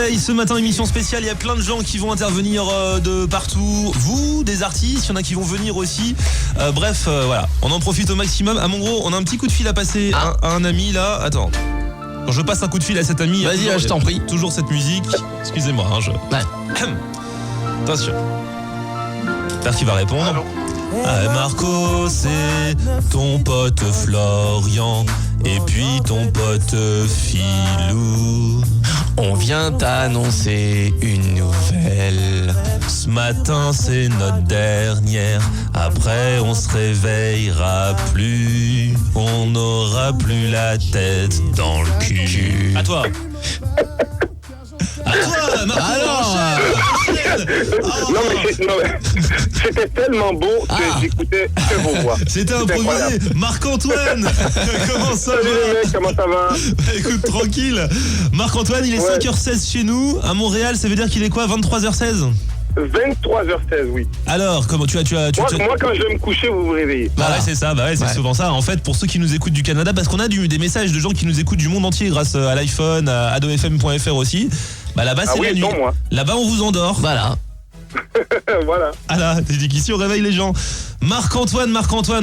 réveil, ce matin émission spéciale, il y a plein de gens qui vont intervenir de partout. Vous, des artistes, il y en a qui vont venir aussi. Bref, voilà, on en profite au maximum. À mon gros, on a un petit coup de fil à passer à un ami là. Attends. Quand je passe un coup de fil à cet ami, vas-y, je t'en prie. Toujours cette musique. Excusez-moi, Ouais. Attention. J'espère qu'il va répondre. Allô. Marco, c'est ton pote Florian et puis ton pote Philou. On vient t'annoncer une nouvelle. Ce matin c'est notre dernière. Après on se réveillera plus. On n'aura plus la tête dans le cul. À toi. À toi, Marco. Alors, Non mais c'était tellement beau que j'écoutais que vos voix. C'était improvisé. incroyable. Marc-Antoine. Comment ça Salut les va? mecs, comment ça va? Écoute, tranquille. Marc-Antoine, il est Ouais. 5h16 chez nous. À Montréal, ça veut dire qu'il est quoi, 23h16? 23h16, oui. Alors, comment tu as Moi, quand je vais me coucher, vous vous réveillez. Bah ouais, c'est ça, c'est Ouais. souvent ça. En fait, pour ceux qui nous écoutent du Canada, parce qu'on a des messages de gens qui nous écoutent du monde entier grâce à l'iPhone, à adofm.fr aussi. Bah là-bas, c'est oui, la nuit. dont moi. Là-bas, on vous endort. voilà. Voilà. Ah là, t'es dit qu'ici on réveille les gens. Marc-Antoine,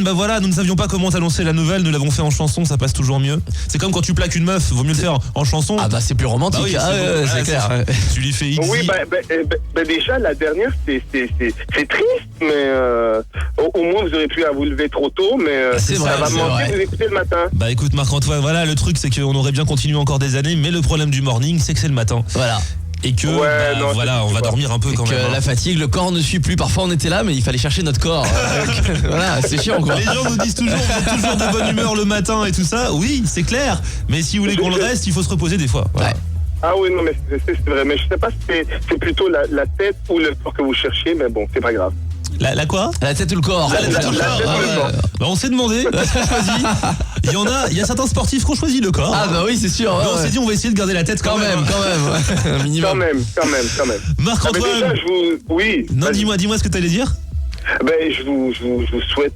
bah voilà, nous ne savions pas comment t'annoncer la nouvelle, nous l'avons fait en chanson, ça passe toujours mieux. C'est comme quand tu plaques une meuf, vaut mieux le faire en chanson. Ah bah c'est plus romantique. Bah oui, ouais, c'est clair. Ouais. Tu lui fais X. Oui, déjà, la dernière, c'est triste, mais au moins, vous aurez pu à vous lever trop tôt, mais C'est ça vrai, va c'est me manquer vrai. de vous écouter le matin. Bah écoute Marc-Antoine, voilà, le truc c'est qu'on aurait bien continué encore des années, mais le problème du morning c'est que c'est le matin. Voilà. Et que, Ouais, non, voilà, c'est on va pas. dormir un peu Et quand que même. la fatigue, le corps ne suit plus. Parfois on était là, mais il fallait chercher notre corps. Voilà, c'est chiant quoi. Les gens nous disent toujours, vous êtes toujours de bonne humeur le matin et tout ça. Oui, c'est clair. Mais si vous voulez qu'on le reste, il faut se reposer des fois. Voilà. Ouais. Ah oui, non, mais c'est vrai. Mais je sais pas si c'est plutôt la tête ou le corps que vous cherchez, mais bon, c'est pas grave. La quoi? La tête ou le corps. La tête ou le corps. tête ou le corps. Bah, on s'est demandé ce qu'on choisit. Il y a certains sportifs qui ont choisi le corps. Ah bah oui, c'est sûr. Mais on ouais. s'est dit on va essayer de garder la tête quand même. Quand même. Ouais. Un Quand minimum. même. Ah, mais Marc-Antoine. déjà, oui. Non, vas-y. dis-moi ce que t'allais dire. Ben, je vous souhaite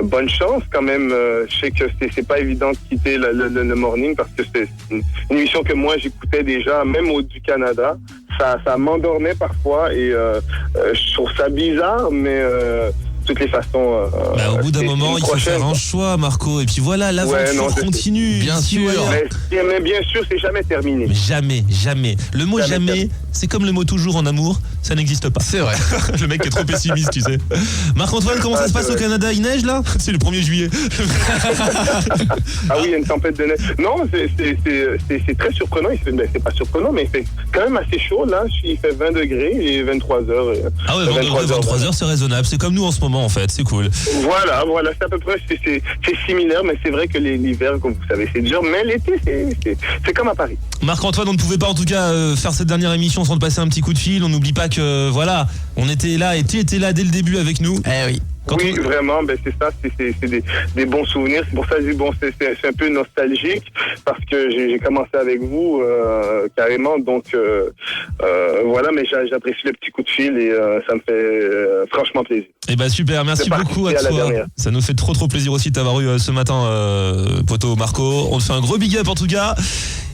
bonne chance quand même. Je sais que c'est pas évident de quitter le morning parce que c'est une émission que moi j'écoutais déjà, même du Canada. Ça m'endormait parfois et je trouve ça bizarre, mais de toutes les façons. Bah, au bout d'un c'est moment, une il faut prochaine, faire un quoi. choix, Marco. Et puis voilà, l'aventure non, c'est- continue. Bien Ici, sûr. ou ailleurs. Mais bien sûr, c'est jamais terminé. Mais jamais. Le mot Jamais. jamais, c'est comme le mot toujours en amour, ça n'existe pas. C'est vrai. Le mec est trop pessimiste, tu sais. Marc-Antoine, comment ça se c'est passe au vrai. Canada? Il neige là? C'est le 1er juillet. Ah oui, il y a une tempête de neige. Non, c'est très surprenant. C'est pas surprenant, mais il fait quand même assez chaud là. Il fait 20 degrés et 23 heures. Ah ouais, 23 23h, c'est raisonnable. C'est comme nous en ce moment en fait, c'est cool. Voilà, c'est à peu près, c'est similaire, mais c'est vrai que l'hiver, comme vous savez, c'est dur, mais l'été, c'est comme à Paris. Marc-Antoine, on ne pouvait pas en tout cas faire cette dernière émission sans te passer un petit coup de fil. On n'oublie pas que voilà, on était là et tu étais là dès le début avec nous. Eh oui. Oui, vraiment, c'est ça, c'est des bons souvenirs. C'est pour ça que je dis, bon, c'est un peu nostalgique, parce que j'ai commencé avec vous, carrément, donc voilà, mais j'apprécie le petit coup de fil et ça me fait franchement plaisir. Et bah super, merci C'est parti, beaucoup à à la toi. dernière. Ça nous fait trop plaisir aussi de t'avoir eu ce matin, poteau Marco. On te fait un gros big up en tout cas.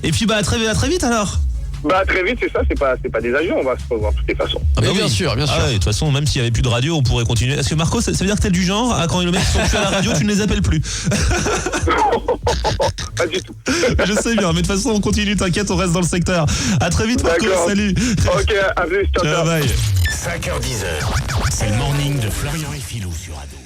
Et puis bah à très vite alors. Bah, très vite, c'est ça, c'est pas des avions, on va se revoir de toutes les façons. Ah bah Mais oui. bien sûr. Ah ouais, de toute façon, même s'il n'y avait plus de radio, on pourrait continuer. Est-ce que Marco, ça veut dire que t'es du genre, quand les mecs sont plus à la radio, tu ne les appelles plus? Pas du tout. Je sais bien, mais de toute façon, on continue, t'inquiète, on reste dans le secteur. À très vite, Marco, D'accord. salut. Ok, à plus, ciao. Ciao, bye. 5h10, c'est le morning de Florian et Philou sur Ado.